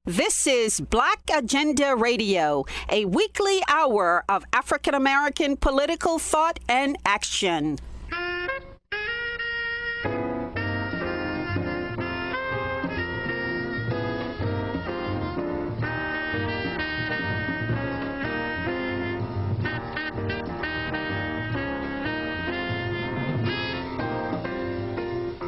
This is Black Agenda Radio, a weekly hour of African American political thought and action.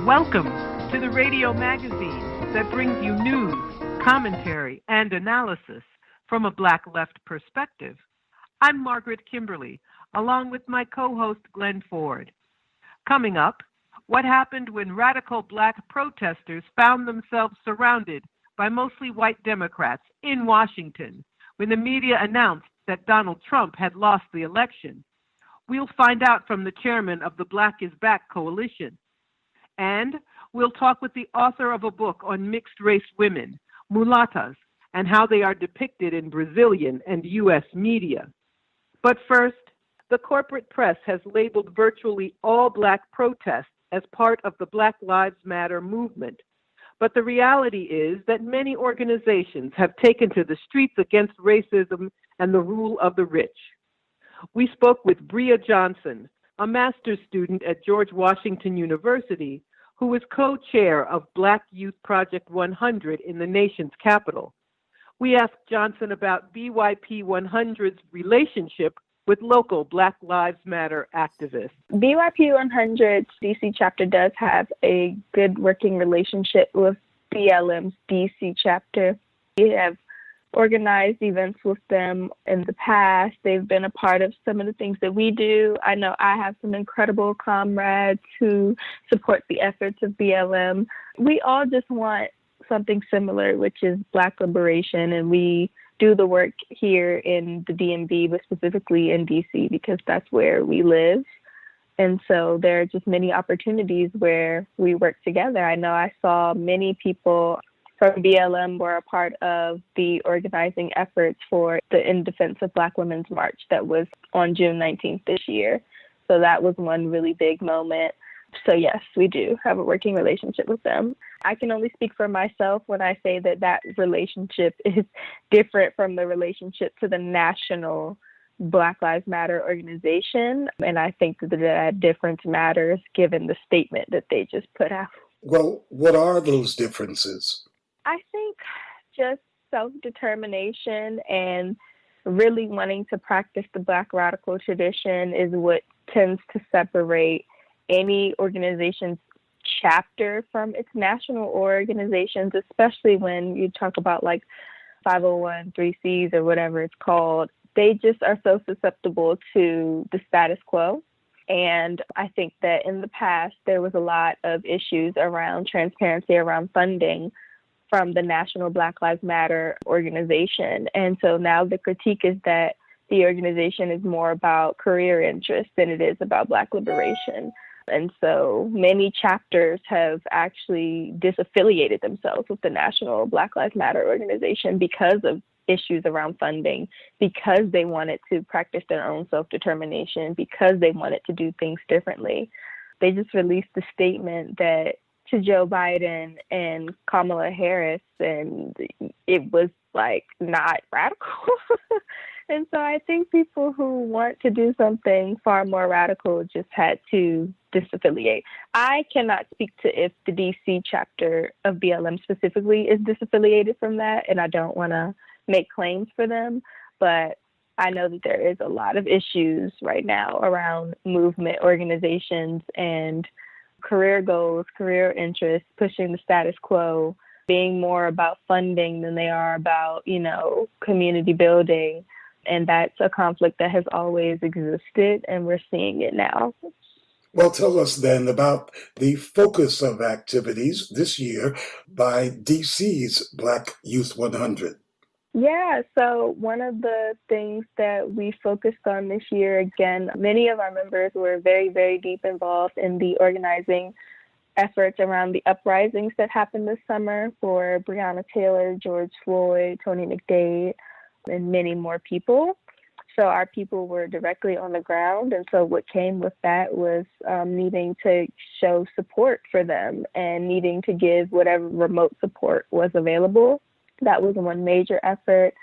Welcome to the radio magazine that brings you news, commentary, and analysis from a Black left perspective. I'm Margaret Kimberley, along with my co-host Glen Ford. Coming up, what happened when radical Black protesters found themselves surrounded by mostly white Democrats in Washington when the media announced that Donald Trump had lost the election. We'll find out from the chairman of the Black is Back coalition. And we'll talk with the author of a book on mixed-race women, Mulattas, and how they are depicted in Brazilian and U.S. media. But first, the corporate press has labeled virtually all Black protests as part of the Black Lives Matter movement. But the reality is that many organizations have taken to the streets against racism and the rule of the rich. We spoke with BREE-YA Johnson, a master's student at George Washington University, who is co-chair of Black Youth Project 100 in the nation's capital. We asked Johnson about BYP 100's relationship with local Black Lives Matter activists. BYP 100's DC chapter does have a good working relationship with BLM's DC chapter. We have organized events with them in the past. They've been a part of some of the things that we do. I know I have some incredible comrades who support the efforts of BLM. We all just want something similar, which is Black liberation, and we do the work here in the DMV, but specifically in DC, because that's where we live. And so there are just many opportunities where we work together. I know I saw many people from BLM were a part of the organizing efforts for the In Defense of Black Women's March that was on June 19th this year. So that was one really big moment. So yes, we do have a working relationship with them. I can only speak for myself when I say that that relationship is different from the relationship to the national Black Lives Matter organization. And I think that that difference matters given the statement that they just put out. Well, what are those differences? I think just self-determination and really wanting to practice the Black radical tradition is what tends to separate any organization's chapter from its national organizations, especially when you talk about like 501(c)(3)s or whatever it's called. They just are so susceptible to the status quo. And I think that in the past, there was a lot of issues around transparency, around funding from the National Black Lives Matter organization. And so now the critique is that the organization is more about career interests than it is about Black liberation. And so many chapters have actually disaffiliated themselves with the National Black Lives Matter organization because of issues around funding, because they wanted to practice their own self-determination, because they wanted to do things differently. They just released a statement that to Joe Biden and Camilla Harris, and it was like not radical. And so I think people who want to do something far more radical just had to disaffiliate. I cannot speak to if the DC chapter of BLM specifically is disaffiliated from that, and I don't want to make claims for them, but I know that there is a lot of issues right now around movement organizations and career goals, career interests, pushing the status quo, being more about funding than they are about, community building. And that's a conflict that has always existed, and we're seeing it now. Well, tell us then about the focus of activities this year by DC's Black Youth 100. Yeah, so one of the things that we focused on this year, again, many of our members were very, very deep involved in the organizing efforts around the uprisings that happened this summer for Breonna Taylor, George Floyd, Tony McDade, and many more people. So our people were directly on the ground. And so what came with that was needing to show support for them and needing to give whatever remote support was available. That was one major effort.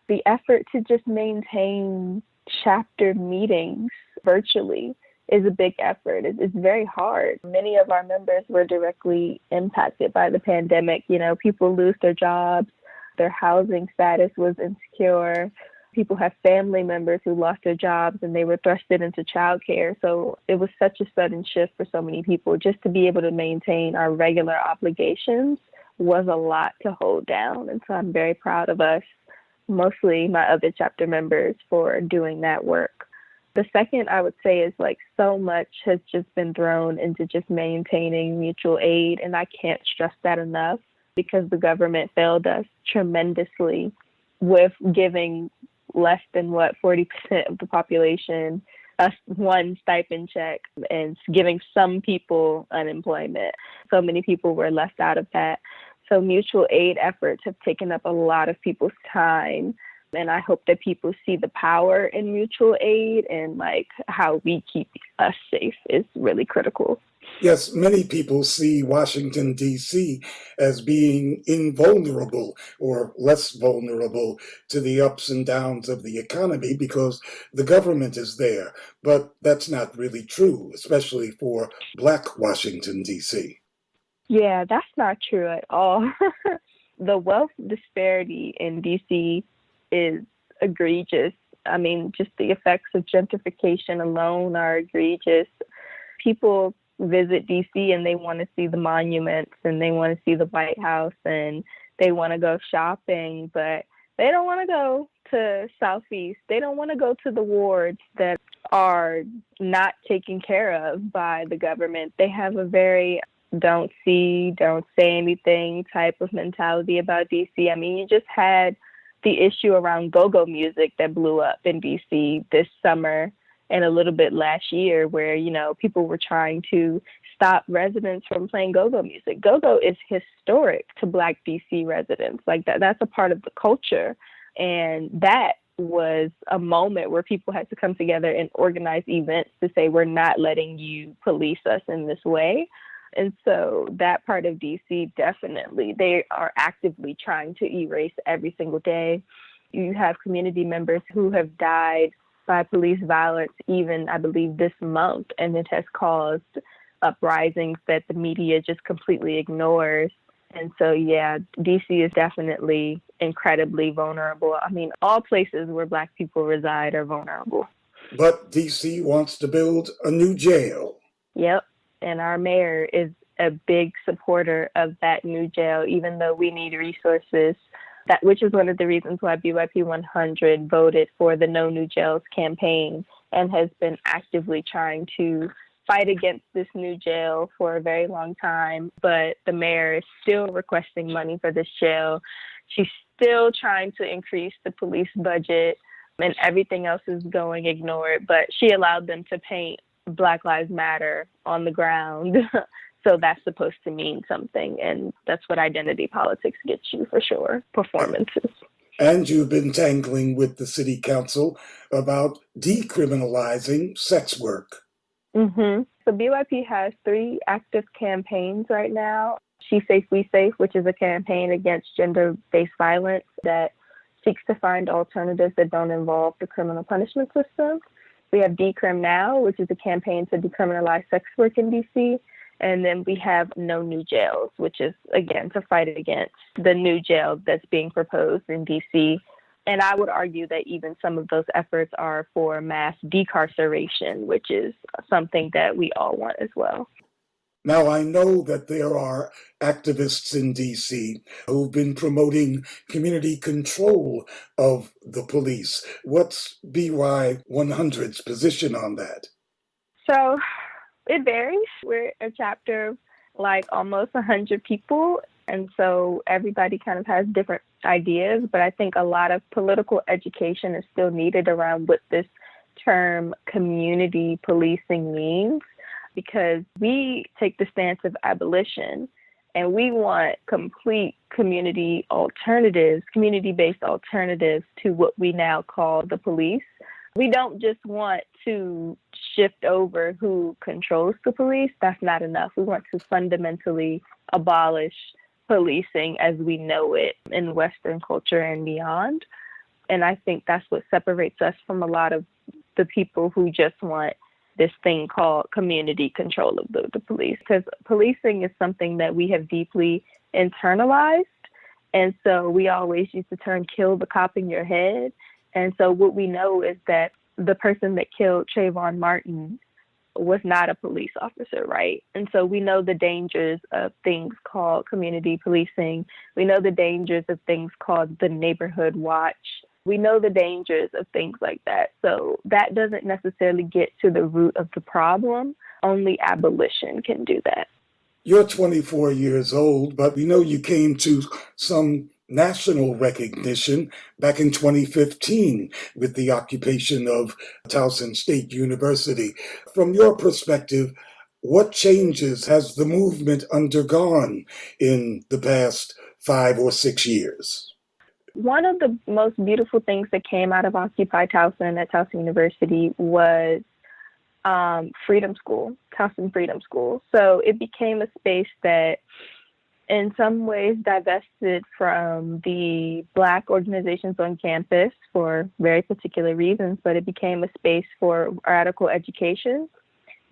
The effort to just maintain chapter meetings virtually is a big effort. It's very hard. Many of our members were directly impacted by the pandemic. You know, people lose their jobs, their housing status was insecure. People have family members who lost their jobs and they were thrusted into childcare. So it was such a sudden shift for so many people. Just to be able to maintain our regular obligations was a lot to hold down. And so I'm very proud of us, mostly my other chapter members, for doing that work. The second I would say is like so much has just been thrown into just maintaining mutual aid. And I can't stress that enough because the government failed us tremendously with giving less than 40% of the population us one stipend check and giving some people unemployment. So many people were left out of that. So mutual aid efforts have taken up a lot of people's time. And I hope that people see the power in mutual aid and like how we keep us safe is really critical. Yes, many people see Washington, D.C. as being invulnerable or less vulnerable to the ups and downs of the economy because the government is there. But that's not really true, especially for Black Washington, D.C. Yeah, that's not true at all. The wealth disparity in D.C. is egregious. I mean, just the effects of gentrification alone are egregious. People visit DC and they want to see the monuments and they want to see the White House and they want to go shopping, but they don't want to go to Southeast. They don't want to go to the wards that are not taken care of by the government. They have a very don't see, don't say anything type of mentality about DC. I mean, you just had the issue around go-go music that blew up in DC this summer and a little bit last year where, you know, people were trying to stop residents from playing go-go music. Go-go is historic to Black DC residents. Like that's a part of the culture. And that was a moment where people had to come together and organize events to say, we're not letting you police us in this way. And so that part of DC, definitely, they are actively trying to erase every single day. You have community members who have died by police violence, even, I believe, this month, and it has caused uprisings that the media just completely ignores. And so, yeah, DC is definitely incredibly vulnerable. I mean, all places where Black people reside are vulnerable. But DC wants to build a new jail. Yep. And our mayor is a big supporter of that new jail, even though we need resources, which is one of the reasons why BYP 100 voted for the No New Jails campaign and has been actively trying to fight against this new jail for a very long time. But the mayor is still requesting money for this jail. She's still trying to increase the police budget, and everything else is going ignored. But she allowed them to paint Black Lives Matter on the ground. So that's supposed to mean something. And that's what identity politics gets you for sure, performances. And you've been tangling with the city council about decriminalizing sex work. Mm-hmm. So BYP has 3 active campaigns right now. She Safe, We Safe, which is a campaign against gender-based violence that seeks to find alternatives that don't involve the criminal punishment system. We have Decrim Now, which is a campaign to decriminalize sex work in DC. And then we have No New Jails, which is, again, to fight against the new jail that's being proposed in DC. And I would argue that even some of those efforts are for mass decarceration, which is something that we all want as well. Now, I know that there are activists in D.C. who've been promoting community control of the police. What's BREE-YA 100's position on that? So it varies. We're a chapter of like almost 100 people. And so everybody kind of has different ideas. But I think a lot of political education is still needed around what this term community policing means. Because we take the stance of abolition and we want complete community alternatives, community-based alternatives to what we now call the police. We don't just want to shift over who controls the police. That's not enough. We want to fundamentally abolish policing as we know it in Western culture and beyond. And I think that's what separates us from a lot of the people who just want this thing called community control of the police. Because policing is something that we have deeply internalized. And so we always use the term kill the cop in your head. And so what we know is that the person that killed Trayvon Martin was not a police officer, right? And so we know the dangers of things called community policing. We know the dangers of things called the neighborhood watch. We know the dangers of things like that. So that doesn't necessarily get to the root of the problem. Only abolition can do that. You're 24 years old, but we know you came to some national recognition back in 2015 with the occupation of Towson State University. From your perspective, what changes has the movement undergone in the past 5 or 6 years? One of the most beautiful things that came out of Occupy Towson at Towson University was Freedom School, Towson Freedom School. So it became a space that in some ways divested from the Black organizations on campus for very particular reasons, but it became a space for radical education.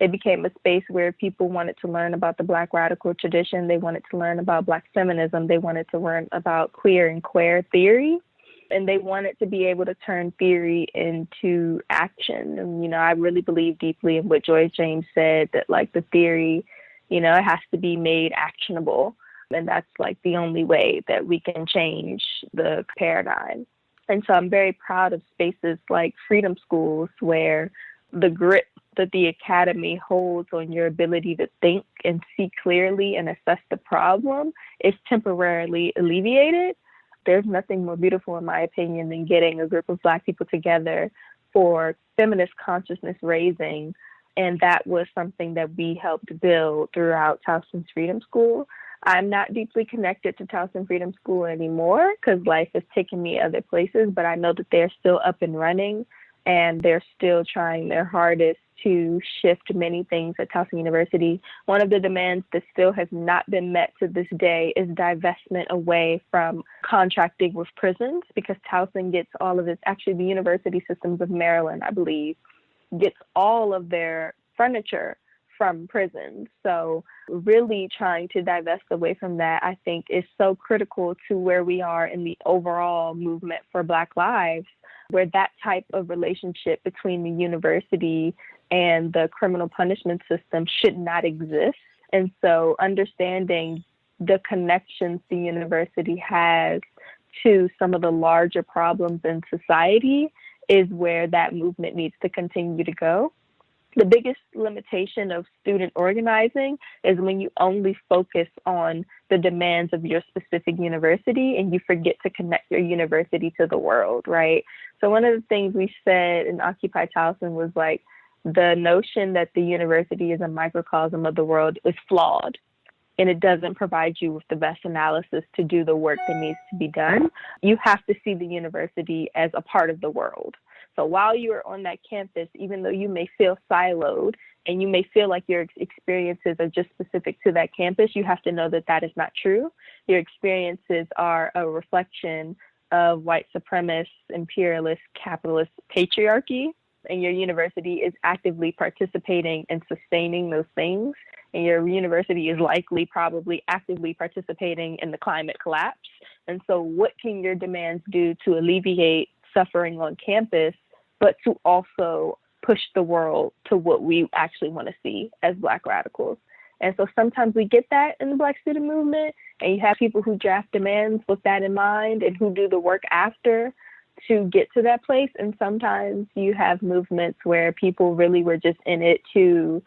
It became a space where people wanted to learn about the Black radical tradition. They wanted to learn about Black feminism. They wanted to learn about queer and queer theory. And they wanted to be able to turn theory into action. And, I really believe deeply in what Joy James said, that like the theory, it has to be made actionable. And that's like the only way that we can change the paradigm. And so I'm very proud of spaces like Freedom Schools, where the grip that the academy holds on your ability to think and see clearly and assess the problem is temporarily alleviated. There's nothing more beautiful, in my opinion, than getting a group of Black people together for feminist consciousness raising. And that was something that we helped build throughout Towson's Freedom School. I'm not deeply connected to Towson Freedom School anymore because life has taken me other places, but I know that they're still up and running and they're still trying their hardest to shift many things at Towson University. One of the demands that still has not been met to this day is divestment away from contracting with prisons, because Towson gets all of its, actually the University Systems of Maryland, I believe, gets all of their furniture from prisons. So really trying to divest away from that, I think, is so critical to where we are in the overall movement for Black lives, where that type of relationship between the university and the criminal punishment system should not exist. And so understanding the connections the university has to some of the larger problems in society is where that movement needs to continue to go. The biggest limitation of student organizing is when you only focus on the demands of your specific university and you forget to connect your university to the world, right? So one of the things we said in Occupy Towson was like, the notion that the university is a microcosm of the world is flawed, and it doesn't provide you with the best analysis to do the work that needs to be done. You have to see the university as a part of the world. So while you are on that campus, even though you may feel siloed and you may feel like your experiences are just specific to that campus, you have to know that that is not true. Your experiences are a reflection of white supremacist, imperialist, capitalist patriarchy, and your university is actively participating and sustaining those things. And your university is likely probably actively participating in the climate collapse. And so what can your demands do to alleviate suffering on campus, but to also push the world to what we actually want to see as Black radicals? And so sometimes we get that in the Black student movement, and you have people who draft demands with that in mind and who do the work after to get to that place. And sometimes you have movements where people really were just in it to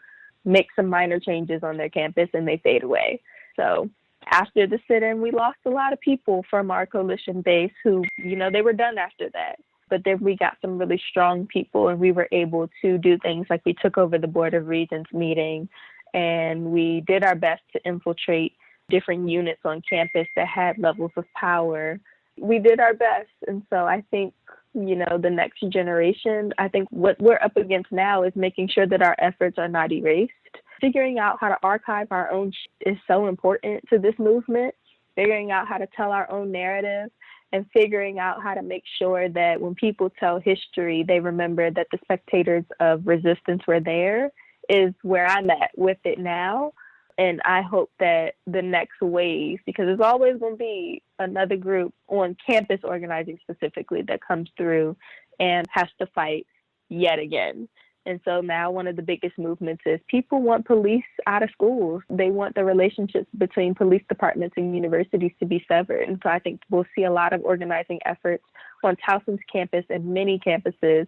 make some minor changes on their campus and they fade away. So after the sit-in, we lost a lot of people from our coalition base who, they were done after that. But then we got some really strong people and we were able to do things like we took over the Board of Regents meeting and we did our best to infiltrate different units on campus that had levels of power. We did our best. And so I think, the next generation, I think what we're up against now is making sure that our efforts are not erased. Figuring out how to archive our own is so important to this movement. figuring out how to tell our own narrative, and figuring out how to make sure that when people tell history, they remember that the spectators of resistance were there, is where I'm at with it now. And I hope that the next wave, because there's always going to be another group on campus organizing specifically that comes through and has to fight yet again. And so now one of the biggest movements is people want police out of schools. They want the relationships between police departments and universities to be severed. And so I think we'll see a lot of organizing efforts on Towson's campus and many campuses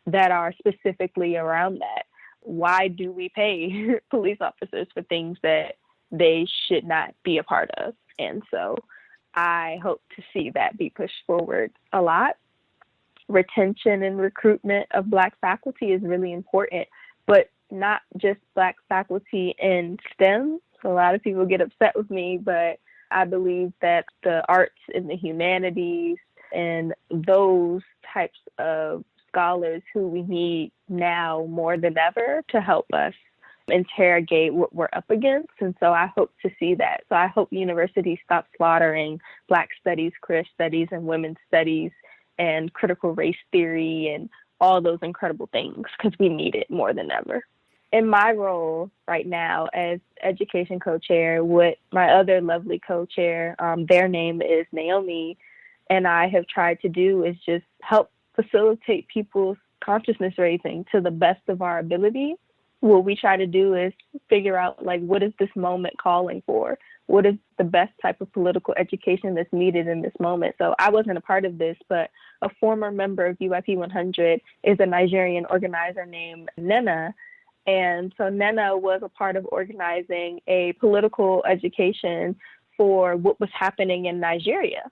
that are specifically around that. Why do we pay police officers for things that they should not be a part of? And so I hope to see that be pushed forward a lot. Retention and recruitment of Black faculty is really important, but not just Black faculty in STEM. So a lot of people get upset with me, but I believe that the arts and the humanities and those types of scholars who we need now more than ever to help us interrogate what we're up against. And so I hope to see that. So I hope universities stop slaughtering Black studies, queer studies, and women's studies and critical race theory and all those incredible things, because we need it more than ever. In my role right now as education co-chair with my other lovely co-chair, their name is Naomi, and I have tried to do is just help facilitate people's consciousness raising to the best of our ability. What we try to do is figure out, like, what is this moment calling for? What is the best type of political education that's needed in this moment? So I wasn't a part of this, but a former member of UIP 100 is a Nigerian organizer named Nena. And so Nena was a part of organizing a political education for what was happening in Nigeria,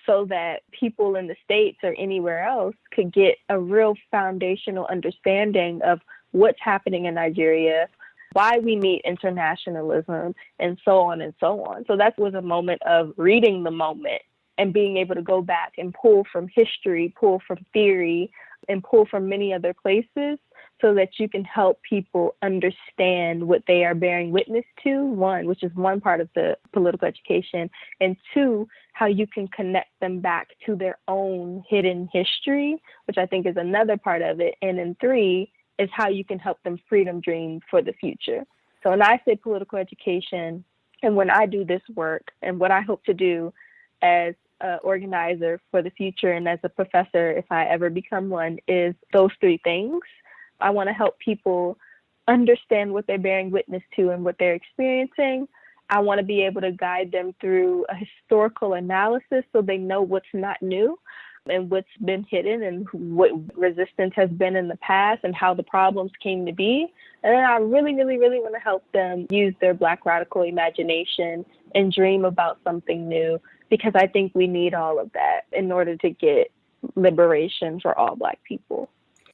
so that people in the States or anywhere else could get a real foundational understanding of what's happening in Nigeria, why we need internationalism, and so on and so on. So that was a moment of reading the moment and being able to go back and pull from history, pull from theory, and pull from many other places so that you can help people understand what they are bearing witness to, one, which is one part of the political education, and two, how you can connect them back to their own hidden history, which I think is another part of it, and then three is how you can help them freedom dream for the future. So when I say political education, and when I do this work, and what I hope to do as an organizer for the future and as a professor, if I ever become one, is those three things. I want to help people understand what they're bearing witness to and what they're experiencing. I want to be able to guide them through a historical analysis so they know what's not new and what's been hidden and what resistance has been in the past and how the problems came to be. And then I really, really, really want to help them use their Black radical imagination and dream about something new, because I think we need all of that in order to get liberation for all Black people.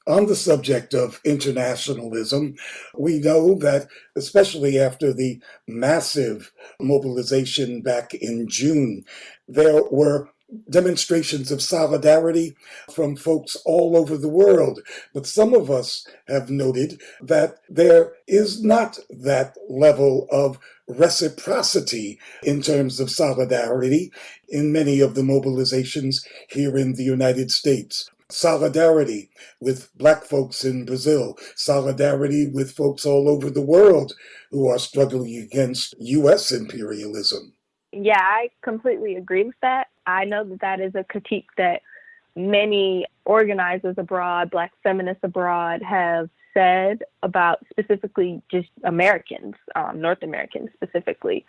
On the subject of internationalism, we know that, especially after the massive mobilization back in June, there were demonstrations of solidarity from folks all over the world. But some of us have noted that there is not that level of reciprocity in terms of solidarity in many of the mobilizations here in the United States. Solidarity with Black folks in Brazil, solidarity with folks all over the world who are struggling against U.S. imperialism. Yeah, I completely agree with that. I know that that is a critique that many organizers abroad, Black feminists abroad, have said about specifically just Americans, North Americans specifically.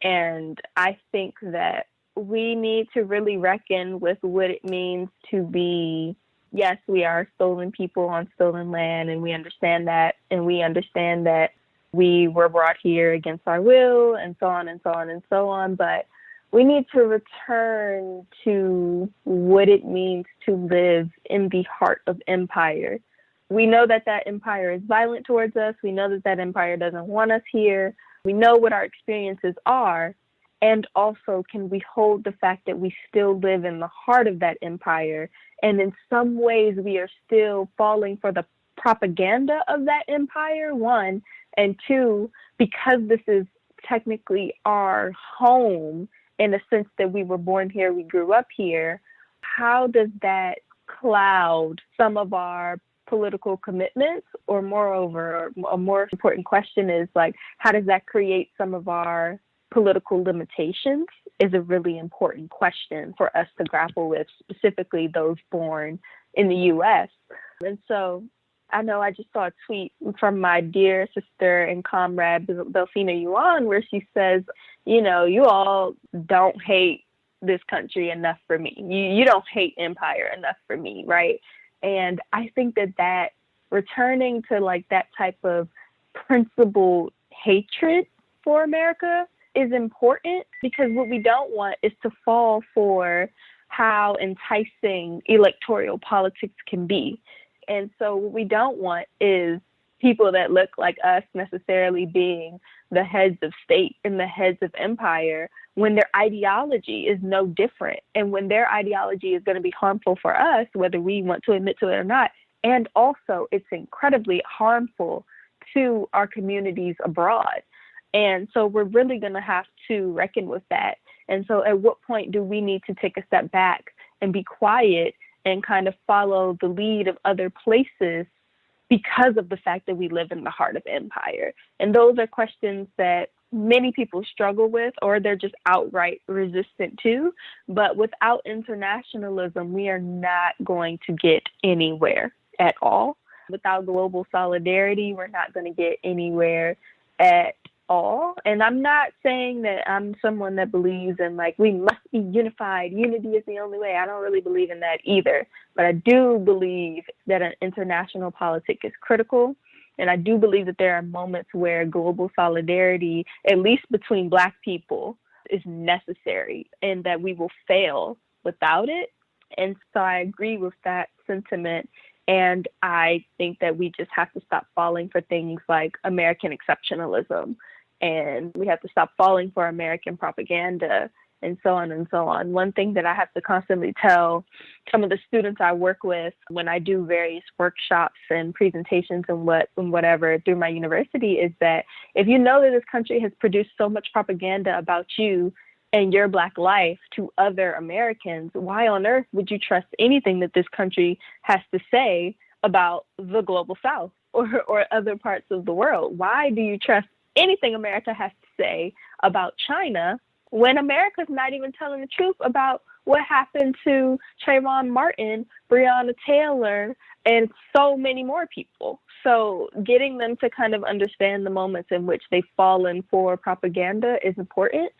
And I think that we need to really reckon with what it means to be, yes, we are stolen people on stolen land, and we understand that, we were brought here against our will, and so on and so on and so on. But we need to return to what it means to live in the heart of empire. We know that that empire is violent towards us. We know that that empire doesn't want us here. We know what our experiences are. And also, can we hold the fact that we still live in the heart of that empire? And in some ways, we are still falling for the propaganda of that empire, one. And two, because this is technically our home in the sense that we were born here, we grew up here, how does that cloud some of our political commitments? Or moreover, a more important question is like, how does that create some of our political limitations? Is a really important question for us to grapple with, specifically those born in the U.S. And so I know I just saw a tweet from my dear sister and comrade, Delphina Yuan, where she says, you know, you all don't hate this country enough for me. You don't hate empire enough for me, right? And I think that returning to like that type of principled hatred for America is important, because what we don't want is to fall for how enticing electoral politics can be. And so what we don't want is people that look like us necessarily being the heads of state and the heads of empire when their ideology is no different, and when their ideology is going to be harmful for us, whether we want to admit to it or not. And also it's incredibly harmful to our communities abroad. And so we're really going to have to reckon with that. And so at what point do we need to take a step back and be quiet and kind of follow the lead of other places because of the fact that we live in the heart of empire? And those are questions that many people struggle with, or they're just outright resistant to. But without internationalism, we are not going to get anywhere at all. Without global solidarity, we're not going to get anywhere at all. And I'm not saying that I'm someone that believes in like we must be unified. Unity is the only way. I don't really believe in that either. But I do believe that an international politic is critical. And I do believe that there are moments where global solidarity, at least between Black people, is necessary, and that we will fail without it. And so I agree with that sentiment. And I think that we just have to stop falling for things like American exceptionalism, and we have to stop falling for American propaganda, and so on and so on. One thing that I have to constantly tell some of the students I work with when I do various workshops and presentations and whatever through my university is that if you know that this country has produced so much propaganda about you and your Black life to other Americans, why on earth would you trust anything that this country has to say about the global South or other parts of the world? Why do you trust anything America has to say about China when America's not even telling the truth about what happened to Trayvon Martin, Breonna Taylor, and so many more people? So getting them to kind of understand the moments in which they've fallen for propaganda is important.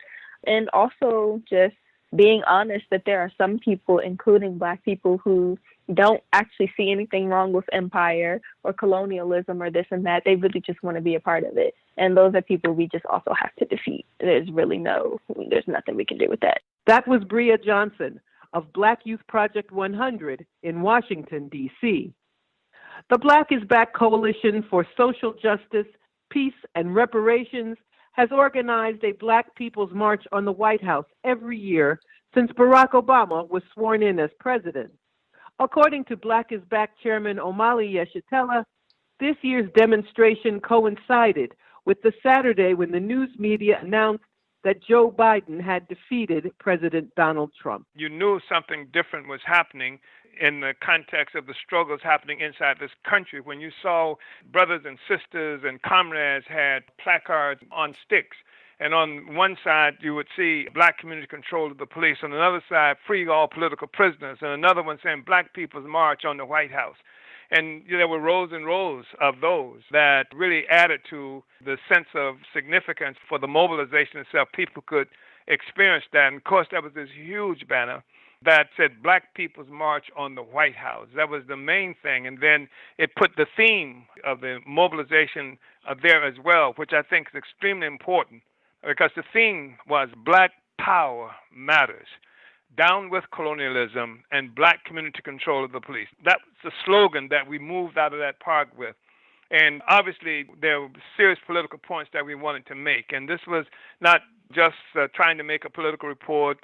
And also just being honest that there are some people, including Black people, who don't actually see anything wrong with empire or colonialism or this and that. They really just want to be a part of it. And those are people we just also have to defeat. There's nothing we can do with that. That was BREE-YA Johnson of Black Youth Project 100 in Washington, D.C. The Black is Back Coalition for Social Justice, Peace, and Reparations has organized a Black People's March on the White House every year since Barack Obama was sworn in as president. According to Black is Back Chairman Omali Yeshitela, this year's demonstration coincided with the Saturday when the news media announced that Joe Biden had defeated President Donald Trump. You knew something different was happening in the context of the struggles happening inside this country when you saw brothers and sisters and comrades had placards on sticks. And on one side, you would see Black community control of the police. On another side, free all political prisoners. And another one saying Black People's March on the White House. And there were rows and rows of those that really added to the sense of significance for the mobilization itself. People could experience that. And of course, there was this huge banner that said Black People's March on the White House. That was the main thing. And then it put the theme of the mobilization there as well, which I think is extremely important, because the theme was Black Power Matters, down with colonialism, and Black community control of the police. That was the slogan that we moved out of that park with. And obviously, there were serious political points that we wanted to make. And this was not just trying to make a political report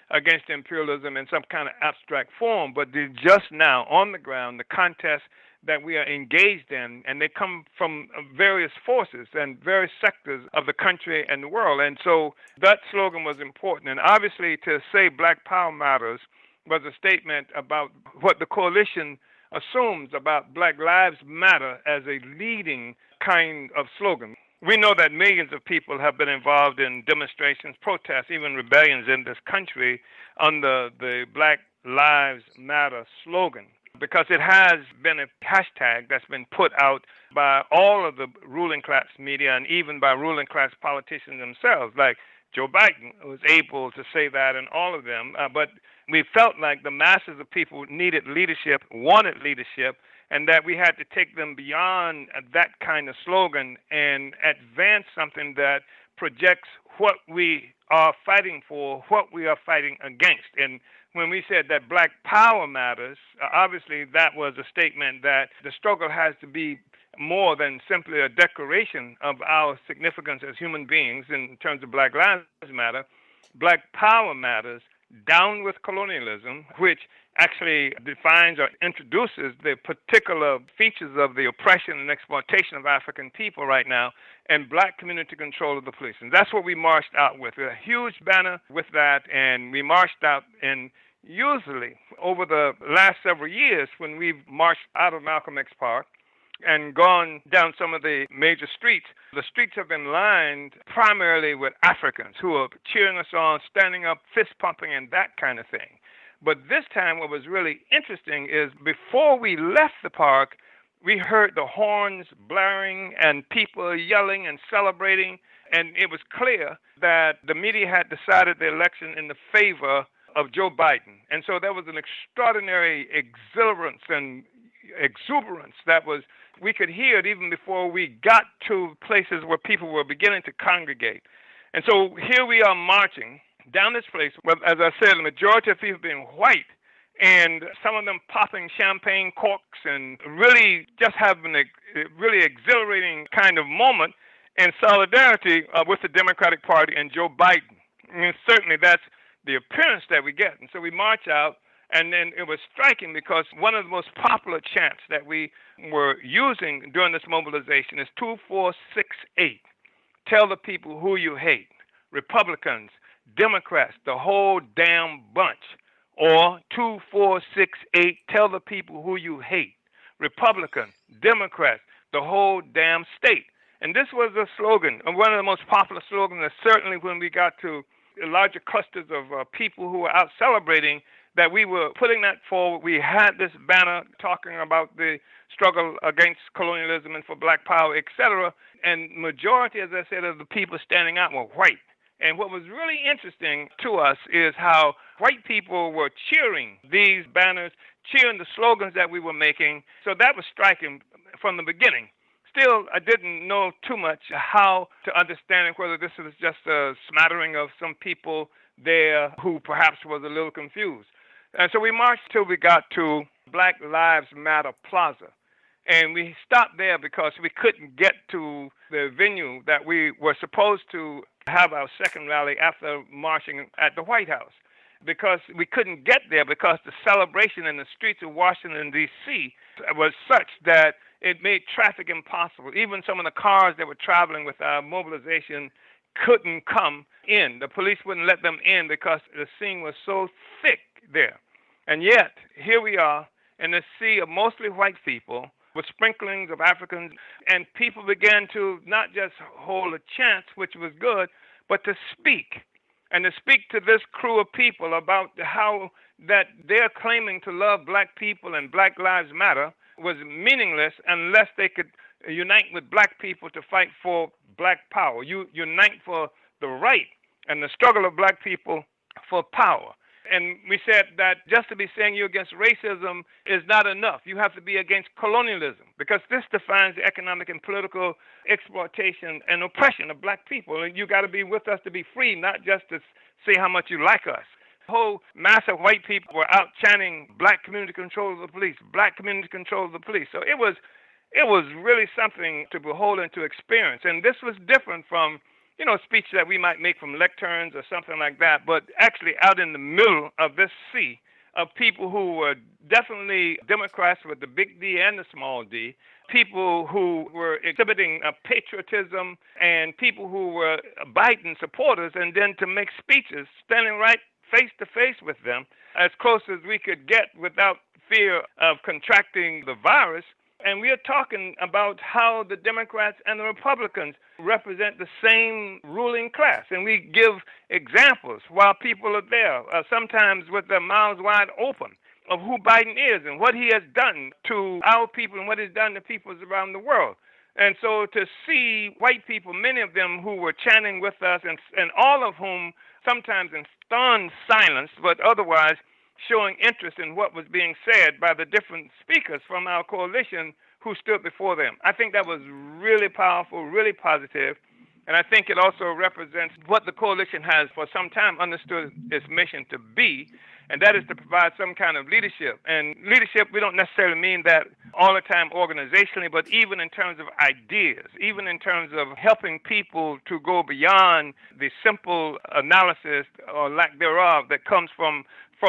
against imperialism in some kind of abstract form, but just now, on the ground, the contest that we are engaged in, and they come from various forces and various sectors of the country and the world. And so that slogan was important. And obviously, to say Black Power Matters was a statement about what the coalition assumes about Black Lives Matter as a leading kind of slogan. We know that millions of people have been involved in demonstrations, protests, even rebellions in this country under the Black Lives Matter slogan, because it has been a hashtag that's been put out by all of the ruling class media and even by ruling class politicians themselves, like Joe Biden was able to say that, and all of them. But we felt like the masses of people needed leadership, wanted leadership, and that we had to take them beyond that kind of slogan and advance something that projects what we are fighting for, what we are fighting against. And when we said that Black Power matters, obviously that was a statement that the struggle has to be more than simply a declaration of our significance as human beings in terms of Black Lives Matter. Black Power matters. Down with colonialism, which actually defines or introduces the particular features of the oppression and exploitation of African people right now, and Black community control of the police. And that's what we marched out with, a huge banner with that, and we marched out. And usually over the last several years, when we've marched out of Malcolm X Park and gone down some of the major streets, the streets have been lined primarily with Africans who are cheering us on, standing up, fist pumping, and that kind of thing. But this time what was really interesting is before we left the park, we heard the horns blaring and people yelling and celebrating, and it was clear that the media had decided the election in the favor of Joe Biden. And so there was an extraordinary exhilarance and exuberance that was, we could hear it even before we got to places where people were beginning to congregate. And so here we are marching down this place where, as I said, the majority of people being white, and some of them popping champagne corks and really just having a really exhilarating kind of moment in solidarity with the Democratic Party and Joe Biden. I mean, certainly that's the appearance that we get. And so we march out. And then it was striking because one of the most popular chants that we were using during this mobilization is 2468. Tell the people who you hate. Republicans, Democrats, the whole damn bunch. Or 2468. Tell the people who you hate. Republicans, Democrats, the whole damn state. And this was a slogan, one of the most popular slogans, and certainly when we got to larger clusters of people who were out celebrating, that we were putting that forward. We had this banner talking about the struggle against colonialism and for Black power, etc. And majority, as I said, of the people standing out were white. And what was really interesting to us is how white people were cheering these banners, cheering the slogans that we were making. So that was striking from the beginning. Still, I didn't know too much how to understand whether this was just a smattering of some people there who perhaps was a little confused. And so we marched till we got to Black Lives Matter Plaza. And we stopped there because we couldn't get to the venue that we were supposed to have our second rally after marching at the White House. Because we couldn't get there because the celebration in the streets of Washington, D.C. was such that it made traffic impossible. Even some of the cars that were traveling with our mobilization couldn't come in. The police wouldn't let them in because the scene was so thick there. And yet, here we are in a sea of mostly white people with sprinklings of Africans, and people began to not just hold a chant, which was good, but to speak. And to speak to this crew of people about how that they're claiming to love Black people and Black Lives Matter was meaningless unless they could unite with Black people to fight for Black power. You unite for the right and the struggle of Black people for power. And we said that just to be saying you're against racism is not enough. You have to be against colonialism, because this defines the economic and political exploitation and oppression of Black people. And you got to be with us to be free, not just to say how much you like us. The whole mass of white people were out chanting Black community control of the police, Black community control of the police. So it was really something to behold and to experience. And this was different from speech that we might make from lecterns or something like that, but actually out in the middle of this sea of people who were definitely Democrats with the big D and the small d, people who were exhibiting patriotism, and people who were Biden supporters, and then to make speeches standing right face to face with them, as close as we could get without fear of contracting the virus. And we are talking about how the Democrats and the Republicans represent the same ruling class. And we give examples while people are there, sometimes with their mouths wide open, of who Biden is and what he has done to our people and what he's done to peoples around the world. And so to see white people, many of them who were chanting with us, and all of whom sometimes in stunned silence, but otherwise showing interest in what was being said by the different speakers from our coalition who stood before them. I think that was really powerful, really positive, and I think it also represents what the coalition has for some time understood its mission to be, and that is to provide some kind of leadership. And leadership, we don't necessarily mean that all the time organizationally, but even in terms of ideas, even in terms of helping people to go beyond the simple analysis or lack thereof that comes from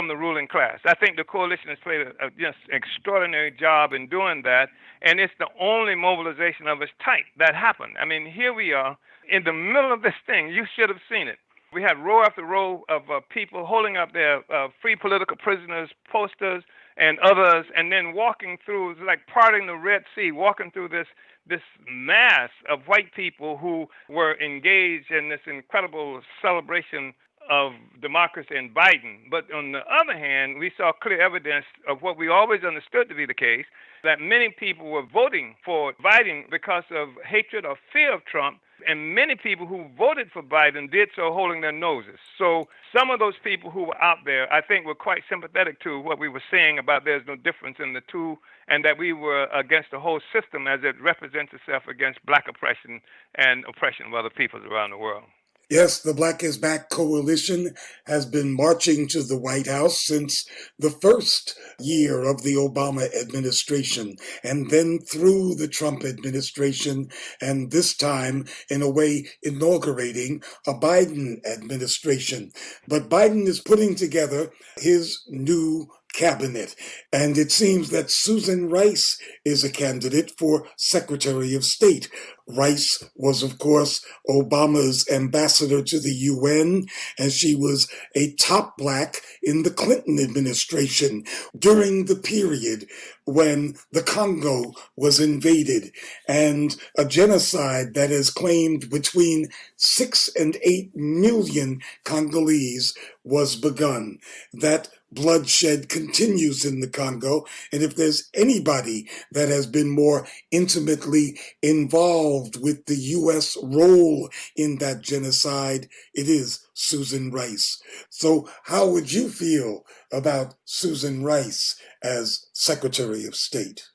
the ruling class. I think the coalition has played a just extraordinary job in doing that, and it's the only mobilization of its type that happened. I mean, here we are in the middle of this thing. You should have seen it. We had row after row of people holding up their free political prisoners posters and others, and then walking through, it was like parting the Red Sea, walking through this mass of white people who were engaged in this incredible celebration of democracy and Biden. But on the other hand, we saw clear evidence of what we always understood to be the case, that many people were voting for Biden because of hatred or fear of Trump, and many people who voted for Biden did so holding their noses. So some of those people who were out there, I think, were quite sympathetic to what we were saying about there's no difference in the two, and that we were against the whole system as it represents itself against black oppression and oppression of other peoples around the world. Yes, the Black is Back coalition has been marching to the White House since the first year of the Obama administration, and then through the Trump administration, and this time, in a way, inaugurating a Biden administration. But Biden is putting together his new cabinet, and it seems that Susan Rice is a candidate for Secretary of State. Rice was, of course, Obama's ambassador to the UN, and she was a top black in the Clinton administration during the period when the Congo was invaded, and a genocide that has claimed between 6 and 8 million Congolese was begun. That bloodshed continues in the Congo, and if there's anybody that has been more intimately involved with the U.S. role in that genocide, it is Susan Rice. So how would you feel about Susan Rice as Secretary of State?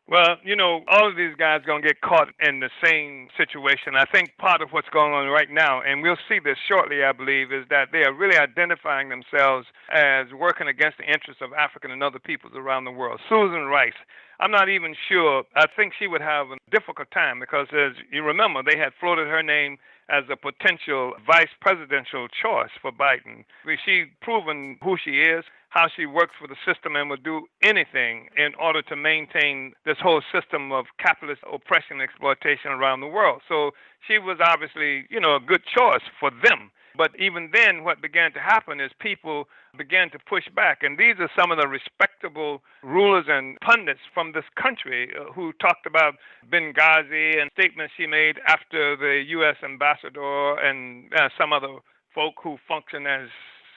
Well, all of these guys are going to get caught in the same situation. I think part of what's going on right now, and we'll see this shortly, I believe, is that they are really identifying themselves as working against the interests of African and other peoples around the world. Susan Rice, I'm not even sure. I think she would have a difficult time because, as you remember, they had floated her name as a potential vice presidential choice for Biden. She's proven who she is, how she works for the system, and would do anything in order to maintain this whole system of capitalist oppression and exploitation around the world. So she was obviously, a good choice for them. But even then, what began to happen is people began to push back. And these are some of the respectable rulers and pundits from this country who talked about Benghazi and statements she made after the U.S. ambassador and some other folk who function as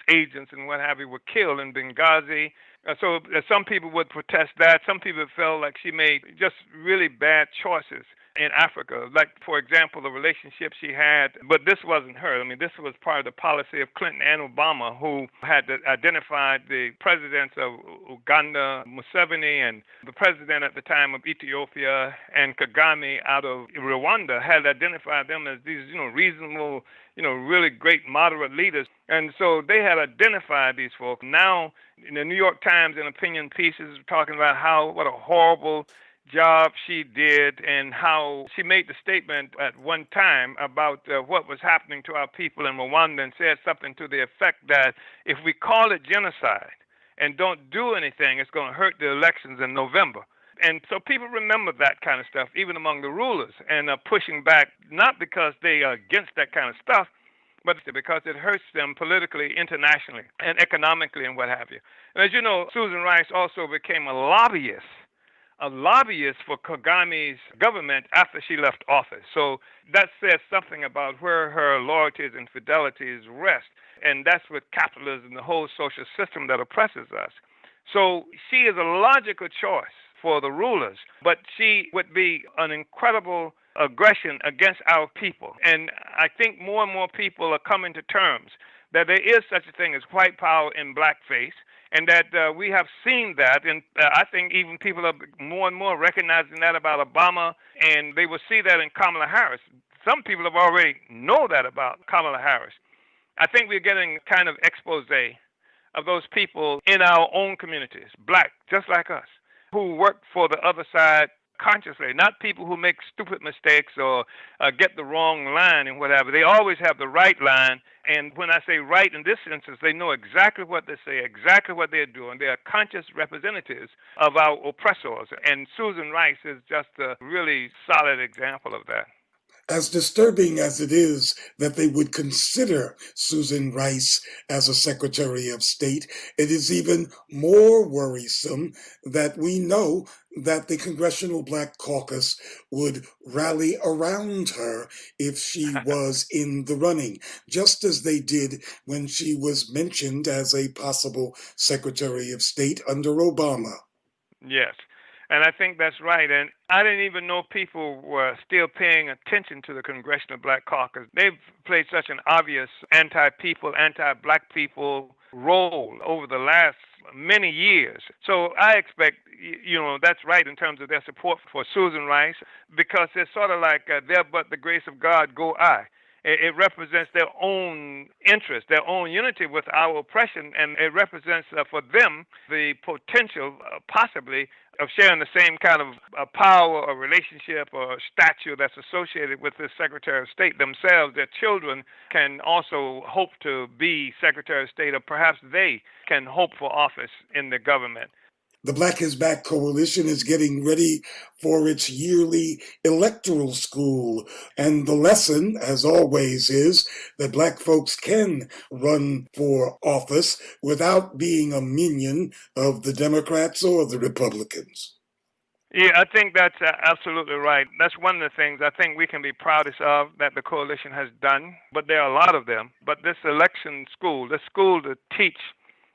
agents and what have you were killed in Benghazi. So some people would protest that. Some people felt like she made just really bad choices in Africa. Like, for example, the relationship she had, but this wasn't her. I mean, this was part of the policy of Clinton and Obama, who had identified the presidents of Uganda, Museveni, and the president at the time of Ethiopia, and Kagame out of Rwanda, had identified them as these, reasonable, really great moderate leaders. And so they had identified these folks. Now, in the New York Times, in opinion pieces, talking about what a horrible job she did, and how she made the statement at one time about what was happening to our people in Rwanda, and said something to the effect that if we call it genocide and don't do anything, it's going to hurt the elections in November. And so people remember that kind of stuff, even among the rulers, and are pushing back, not because they are against that kind of stuff, but because it hurts them politically, internationally, and economically, and what have you. And as you know, Susan Rice also became a lobbyist for Kagame's government after she left office. So that says something about where her loyalties and fidelities rest. And that's with capitalism, the whole social system that oppresses us. So she is a logical choice for the rulers, but she would be an incredible aggression against our people. And I think more and more people are coming to terms that there is such a thing as white power in blackface, and that we have seen that, and I think even people are more and more recognizing that about Obama, and they will see that in Kamala Harris. Some people have already know that about Kamala Harris. I think we're getting kind of expose of those people in our own communities, black, just like us, who work for the other side consciously, not people who make stupid mistakes or get the wrong line and whatever. They always have the right line. And when I say right in this instance, they know exactly what they say, exactly what they're doing. They are conscious representatives of our oppressors. And Susan Rice is just a really solid example of that. As disturbing as it is that they would consider Susan Rice as a Secretary of State, it is even more worrisome that we know that the Congressional Black Caucus would rally around her if she was in the running, just as they did when she was mentioned as a possible Secretary of State under Obama. Yes. And I think that's right. And I didn't even know people were still paying attention to the Congressional Black Caucus. They've played such an obvious anti-people, anti-black people role over the last many years. So I expect, that's right in terms of their support for Susan Rice, because it's sort of like there but the grace of God go I. It represents their own interest, their own unity with our oppression, and it represents for them the potential, possibly, of sharing the same kind of power or relationship or stature that's associated with the Secretary of State themselves. Their children can also hope to be Secretary of State, or perhaps they can hope for office in the government. The Black is Back Coalition is getting ready for its yearly electoral school. And the lesson, as always, is that Black folks can run for office without being a minion of the Democrats or the Republicans. Yeah, I think that's absolutely right. That's one of the things I think we can be proudest of that the coalition has done. But there are a lot of them. But this election school, this school to teach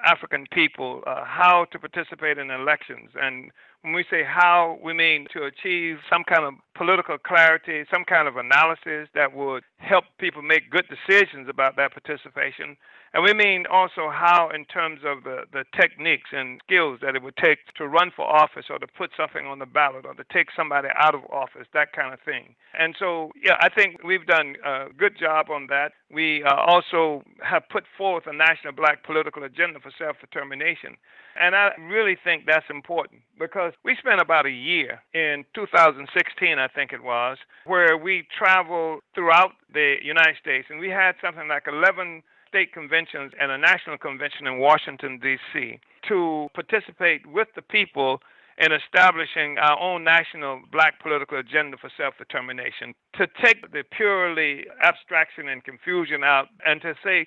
African people how to participate in elections. And when we say how, we mean to achieve some kind of political clarity, some kind of analysis that would help people make good decisions about that participation. And we mean also how, in terms of the techniques and skills that it would take to run for office or to put something on the ballot or to take somebody out of office, that kind of thing. And so, I think we've done a good job on that. We also have put forth a national black political agenda for self-determination. And I really think that's important because we spent about a year in 2016, I think it was, where we traveled throughout the United States, and we had something like 11 state conventions and a national convention in Washington, D.C., to participate with the people in establishing our own national black political agenda for self-determination, to take the purely abstraction and confusion out and to say,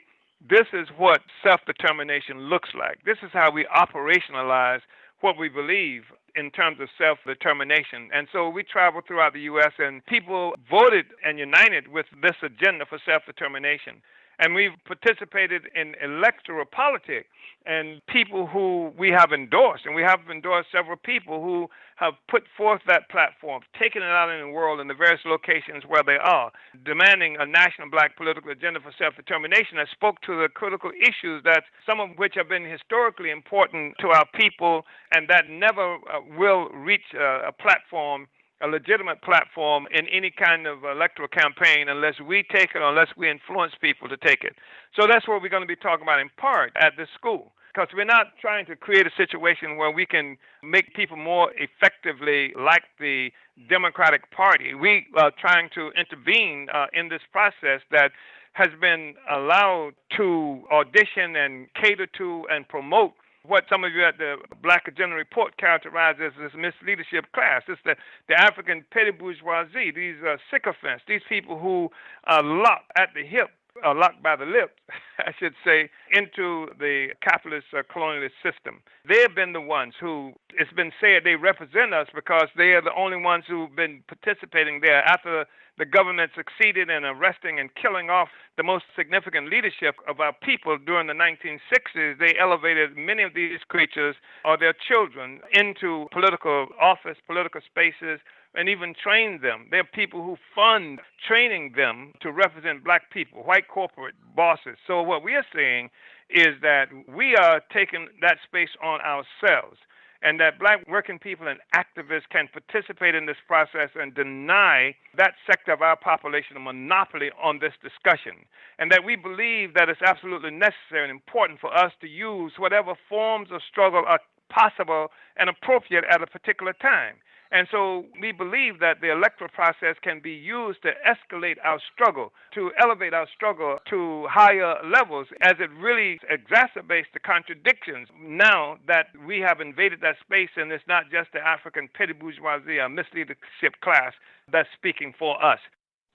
this is what self-determination looks like. This is how we operationalize what we believe in terms of self-determination. And so we traveled throughout the U.S. and people voted and united with this agenda for self-determination. And we've participated in electoral politics and people who we have endorsed. And we have endorsed several people who have put forth that platform, taken it out in the world in the various locations where they are, demanding a national black political agenda for self-determination that spoke to the critical issues that some of which have been historically important to our people and that never will reach a platform, a legitimate platform in any kind of electoral campaign unless we take it or unless we influence people to take it. So that's what we're going to be talking about in part at this school, because we're not trying to create a situation where we can make people more effectively like the Democratic Party. We are trying to intervene in this process that has been allowed to audition and cater to and promote what some of you at the Black Agenda Report characterize as this misleadership class. It's the African petty bourgeoisie, these sycophants, these people who are locked at the hip, locked by the lips, I should say, into the capitalist colonialist system. They have been the ones who, it's been said, they represent us because they are the only ones who've been participating there. After the government succeeded in arresting and killing off the most significant leadership of our people during the 1960s, they elevated many of these creatures or their children into political office, political spaces, and even train them. There are people who fund training them to represent black people, white corporate bosses. So what we are saying is that we are taking that space on ourselves, and that black working people and activists can participate in this process and deny that sector of our population a monopoly on this discussion. And that we believe that it's absolutely necessary and important for us to use whatever forms of struggle are possible and appropriate at a particular time. And so we believe that the electoral process can be used to escalate our struggle, to elevate our struggle to higher levels, as it really exacerbates the contradictions now that we have invaded that space, and it's not just the African petty bourgeoisie or misleadership class that's speaking for us.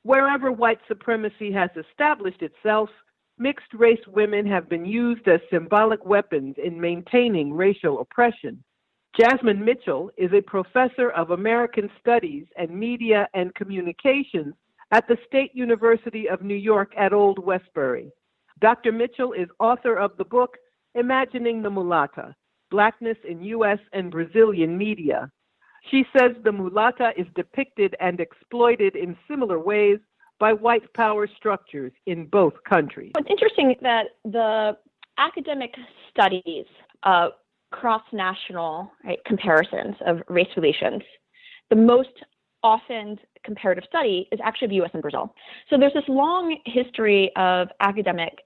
Wherever white supremacy has established itself, mixed-race women have been used as symbolic weapons in maintaining racial oppression. Jasmine Mitchell is a professor of American Studies and Media and Communications at the State University of New York at Old Westbury. Dr. Mitchell is author of the book, Imagining the Mulatta, Blackness in U.S. and Brazilian Media. She says the mulatta is depicted and exploited in similar ways by white power structures in both countries. It's interesting that the academic studies of cross-national comparisons of race relations, the most often comparative study is actually the U.S. and Brazil. So there's this long history of academic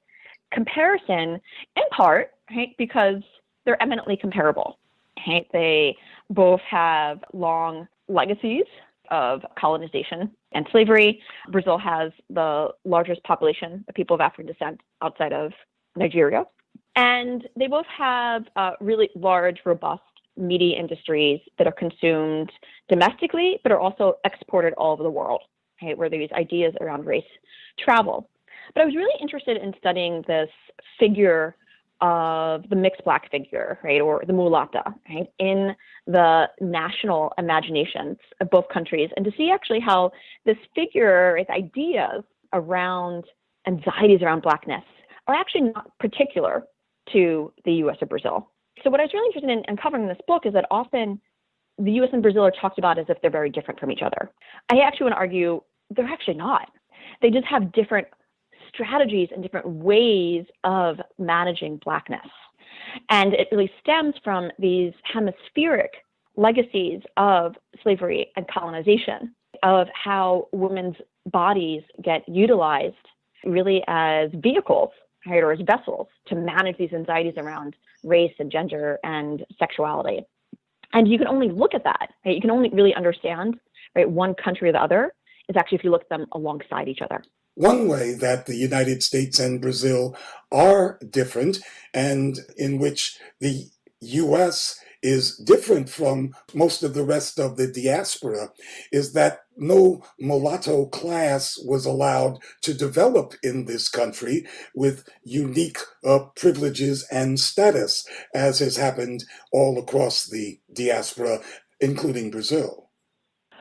comparison, in part, because they're eminently comparable. They both have long legacies of colonization and slavery. Brazil has the largest population of people of African descent outside of Nigeria. And they both have really large, robust media industries that are consumed domestically, but are also exported all over the world, where these ideas around race travel. But I was really interested in studying this figure of the mixed black figure, or the mulatta, in the national imaginations of both countries, and to see actually how this figure, its ideas around anxieties around blackness, are actually not particular to the U.S. or Brazil. So what I was really interested in covering in this book is that often the U.S. and Brazil are talked about as if they're very different from each other. I actually want to argue they're actually not. They just have different strategies and different ways of managing blackness. And it really stems from these hemispheric legacies of slavery and colonization, of how women's bodies get utilized really as vehicles, or as vessels to manage these anxieties around race and gender and sexuality. And you can only look at that, you can only really understand one country or the other is actually if you look at them alongside each other. One way that the United States and Brazil are different, and in which the U.S. is different from most of the rest of the diaspora, is that no mulatto class was allowed to develop in this country with unique privileges and status, as has happened all across the diaspora, including Brazil.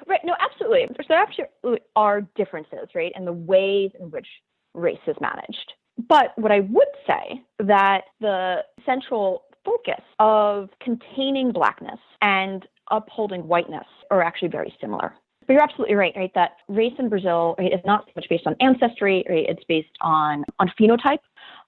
Right, no, absolutely. So there absolutely are differences, in the ways in which race is managed. But what I would say that the central focus of containing blackness and upholding whiteness are actually very similar. But you're absolutely right, that race in Brazil is not so much based on ancestry, it's based on phenotype,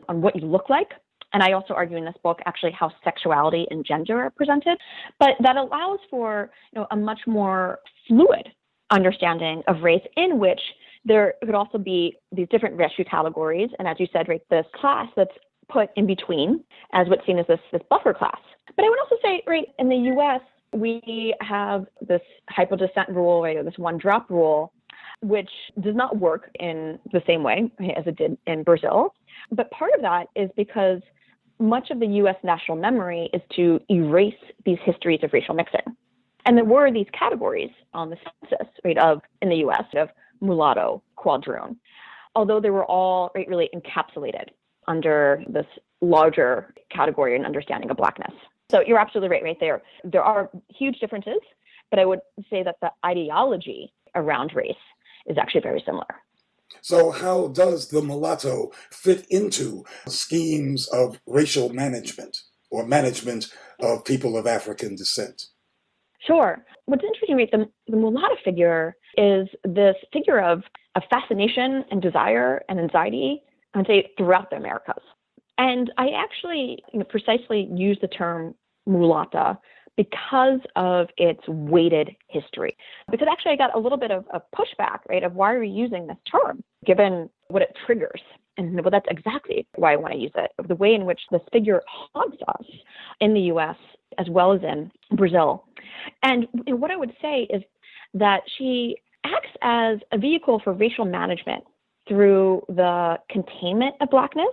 on what you look like. And I also argue in this book actually how sexuality and gender are presented. But that allows for a much more fluid understanding of race, in which there could also be these different racial categories. And as you said, this class that's put in between as what's seen as this buffer class. But I would also say, in the U.S., we have this hypodescent rule, or this one-drop rule, which does not work in the same way as it did in Brazil. But part of that is because much of the U.S. national memory is to erase these histories of racial mixing. And there were these categories on the census, right, in the U.S. of mulatto, quadroon, although they were all really encapsulated under this larger category and understanding of Blackness. So you're absolutely right there. There are huge differences, but I would say that the ideology around race is actually very similar. So how does the mulatto fit into schemes of racial management or management of people of African descent? Sure. What's interesting, right, the mulatto figure is this figure of fascination and desire and anxiety, I'd say, throughout the Americas. And I actually precisely use the term mulatta because of its weighted history. Because actually I got a little bit of pushback, right, of why are we using this term, given what it triggers. And well, that's exactly why I want to use it, the way in which this figure haunts us in the U.S. as well as in Brazil. And what I would say is that she acts as a vehicle for racial management through the containment of Blackness,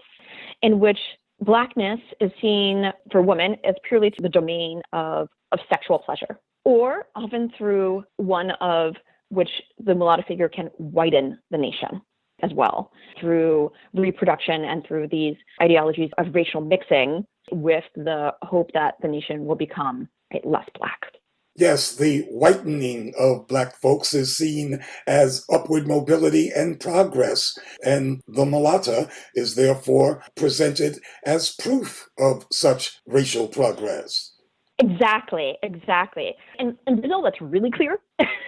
in which Blackness is seen for women as purely to the domain of sexual pleasure, or often through one of which the mulatto figure can whiten the nation as well, through reproduction and through these ideologies of racial mixing with the hope that the nation will become less Black. Yes, the whitening of Black folks is seen as upward mobility and progress, and the mulatta is therefore presented as proof of such racial progress. Exactly. And in Brazil, that's really clear.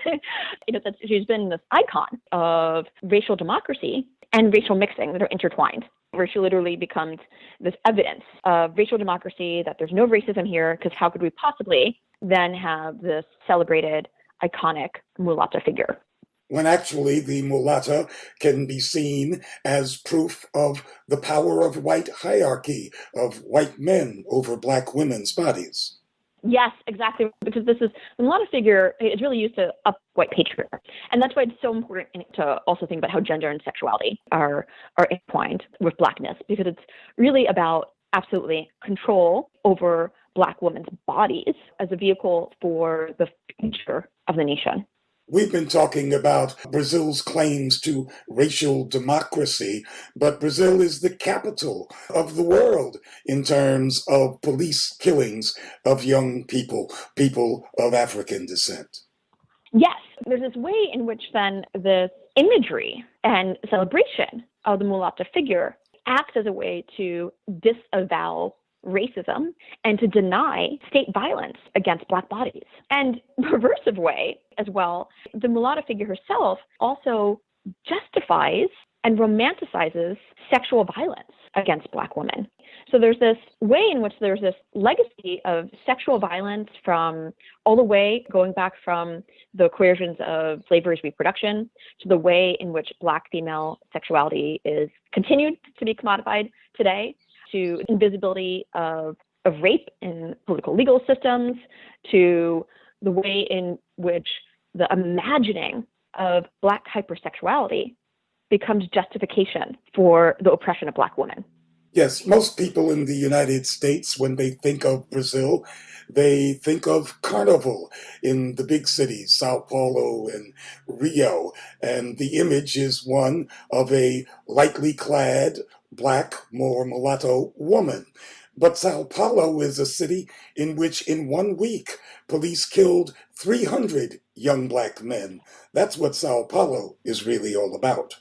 That she's been this icon of racial democracy and racial mixing that are intertwined, where she literally becomes this evidence of racial democracy, that there's no racism here, because how could we possibly then have this celebrated, iconic mulatta figure? When actually the mulatta can be seen as proof of the power of white hierarchy, of white men over Black women's bodies. Yes, exactly, because the mulatto figure is really used to up white patriarchy. And that's why it's so important to also think about how gender and sexuality are entwined with Blackness, because it's really about absolutely control over Black women's bodies as a vehicle for the future of the nation. We've been talking about Brazil's claims to racial democracy, but Brazil is the capital of the world in terms of police killings of young people of African descent. Yes, there's this way in which then this imagery and celebration of the mulatto figure acts as a way to disavow racism and to deny state violence against Black bodies. And perversive way as well, the mulatto figure herself also justifies and romanticizes sexual violence against Black women. So there's this way in which there's this legacy of sexual violence from all the way going back from the coercions of slavery's reproduction to the way in which Black female sexuality is continued to be commodified today, to invisibility of rape in political legal systems, to the way in which the imagining of Black hypersexuality becomes justification for the oppression of Black women. Yes, most people in the United States, when they think of Brazil, they think of carnival in the big cities, Sao Paulo and Rio, and the image is one of a lightly clad Black, more mulatto woman. But Sao Paulo is a city in which in 1 week, police killed 300 young Black men. That's what Sao Paulo is really all about.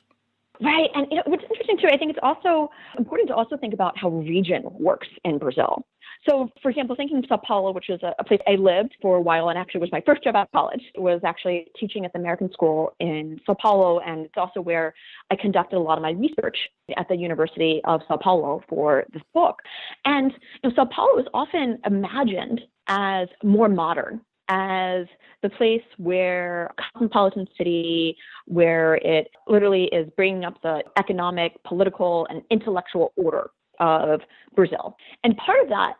Right. And what's interesting, too, I think it's also important to also think about how region works in Brazil. So, for example, thinking of Sao Paulo, which is a place I lived for a while and actually was my first job out of college, was actually teaching at the American School in Sao Paulo. And it's also where I conducted a lot of my research at the University of Sao Paulo for this book. And Sao Paulo is often imagined as more modern, as the place where a cosmopolitan city, where it literally is bringing up the economic, political, and intellectual order of Brazil. And part of that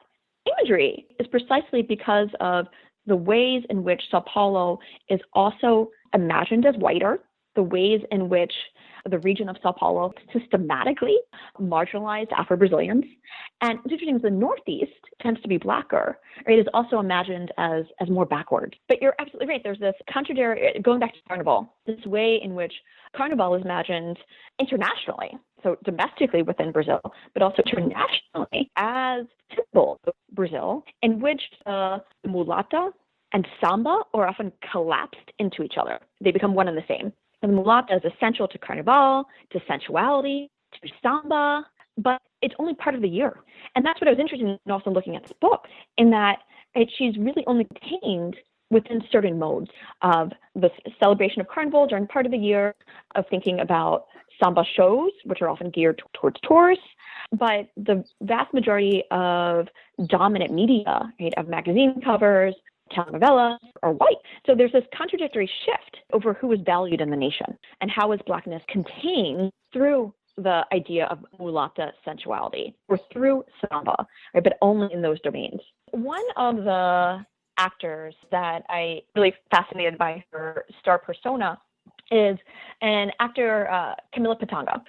imagery is precisely because of the ways in which Sao Paulo is also imagined as whiter, the ways in which the region of Sao Paulo systematically marginalized Afro-Brazilians. And it's interesting, the Northeast tends to be blacker, right? It is also imagined as more backward. But you're absolutely right. There's this contradictory, going back to Carnival, this way in which Carnival is imagined internationally, so domestically within Brazil, but also internationally as symbol of Brazil, in which the mulata and samba are often collapsed into each other. They become one and the same. And the mulata is essential to Carnival, to sensuality, to samba, but it's only part of the year. And that's what I was interested in also looking at this book, in that she's really only contained within certain modes of the celebration of Carnival during part of the year, of thinking about samba shows, which are often geared towards tourists. But the vast majority of dominant media, right, of magazine covers, telenovelas, are white. So there's this contradictory shift over who is valued in the nation and how is Blackness contained through the idea of mulatta sensuality or through samba, right, but only in those domains. One of the actors that I really fascinated by her star persona is an actor, Camilla Patanga,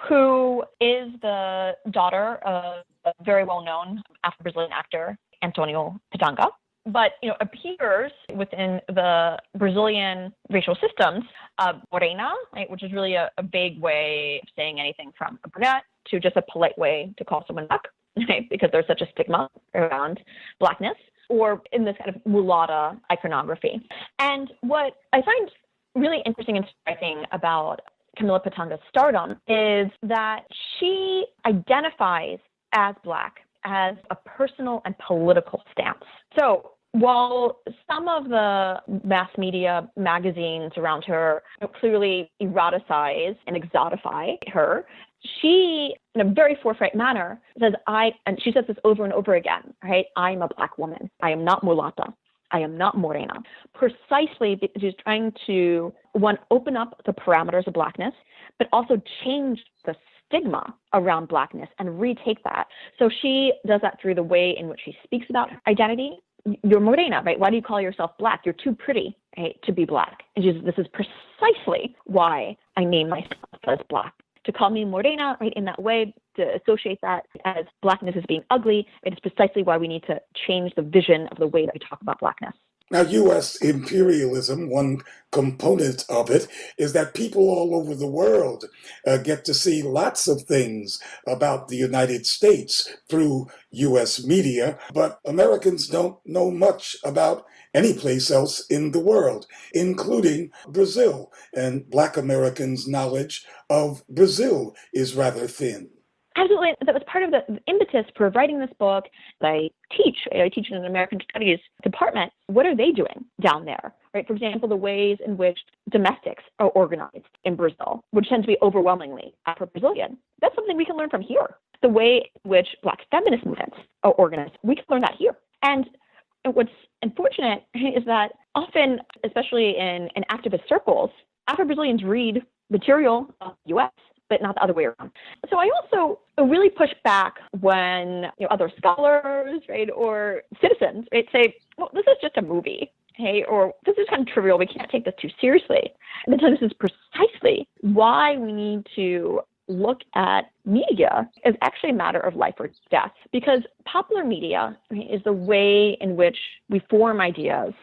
who is the daughter of a very well-known Afro-Brazilian actor, Antonio Patanga, but appears within the Brazilian racial systems, morena, right, which is really a vague way of saying anything from a brunette to just a polite way to call someone black, right, because there's such a stigma around Blackness, or in this kind of mulatta iconography. And what I find really interesting and striking about Camilla Patanga's stardom is that she identifies as Black as a personal and political stance. So while some of the mass media magazines around her clearly eroticize and exotify her, she, in a very forthright manner, says, and she says this over and over again, right? I'm a Black woman. I am not mulatta. I am not morena. Precisely because she's trying to, one, open up the parameters of Blackness, but also change the stigma around Blackness and retake that. So she does that through the way in which she speaks about her identity. You're morena, right? Why do you call yourself Black? You're too pretty, right, to be Black. And she says, this is precisely why I name myself as Black. To call me morena, right, in that way, to associate that as Blackness as being ugly, it is precisely why we need to change the vision of the way that we talk about Blackness. Now, U.S. imperialism, one component of it is that people all over the world get to see lots of things about the United States through U.S. media, but Americans don't know much about any place else in the world, including Brazil, and Black Americans' knowledge of Brazil is rather thin. Absolutely. That was part of the impetus for writing this book. I teach in an American Studies department. What are they doing down there? Right? For example, the ways in which domestics are organized in Brazil, which tends to be overwhelmingly Afro-Brazilian. That's something we can learn from here. The way in which Black feminist movements are organized, we can learn that here. And what's unfortunate is that often, especially in activist circles, Afro-Brazilians read material of the U.S., but not the other way around. So I also really push back when other scholars, right, or citizens, right, say, well, this is just a movie, hey, or this is kind of trivial. We can't take this too seriously. And so this is precisely why we need to look at media as actually a matter of life or death, because popular media, right, is the way in which we form ideas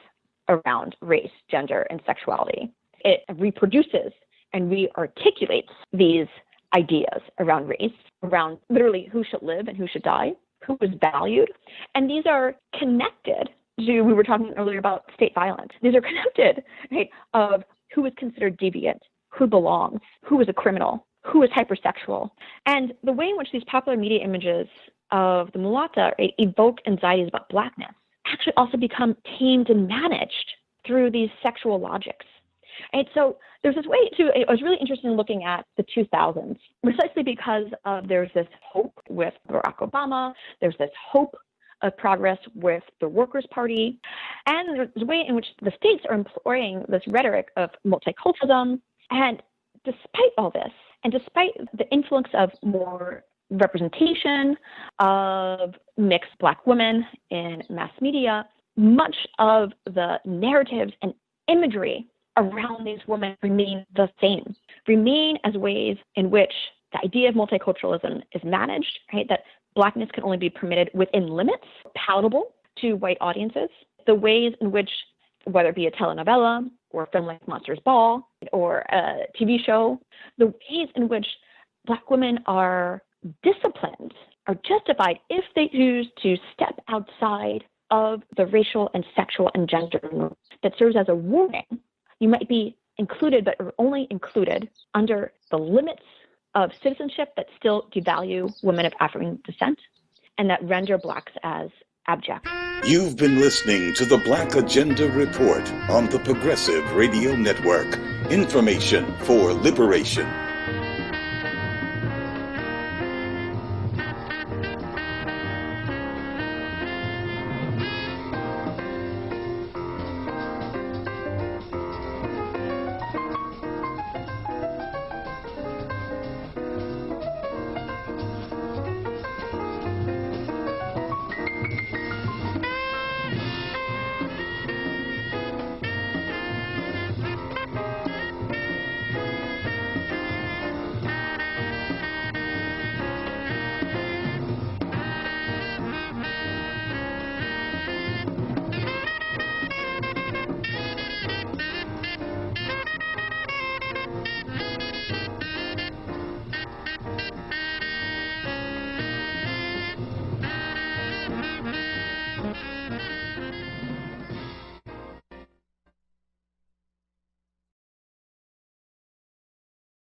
around race, gender, and sexuality. It reproduces and re-articulates these ideas around race, around literally who should live and who should die, who is valued. And these are connected to, we were talking earlier about state violence. These are connected, right, of who is considered deviant, who belongs, who is a criminal, who is hypersexual. And the way in which these popular media images of the mulatta, right, evoke anxieties about Blackness actually also become tamed and managed through these sexual logics. And so there's this way too, I was really interested in looking at the 2000s, precisely because there's this hope with Barack Obama, there's this hope of progress with the Workers' Party, and there's a way in which the states are employing this rhetoric of multiculturalism. And despite all this, and despite the influx of more representation of mixed Black women in mass media, much of the narratives and imagery around these women remain the same, remain as ways in which the idea of multiculturalism is managed, right? That Blackness can only be permitted within limits, palatable to white audiences. The ways in which, whether it be a telenovela or a film like Monsters Ball or a TV show, the ways in which Black women are disciplined, are justified if they choose to step outside of the racial and sexual and gender norms. That serves as a warning. You might be included, but are only included under the limits of citizenship that still devalue women of African descent and that render Blacks as abject. You've been listening to the Black Agenda Report on the Progressive Radio Network. Information for liberation.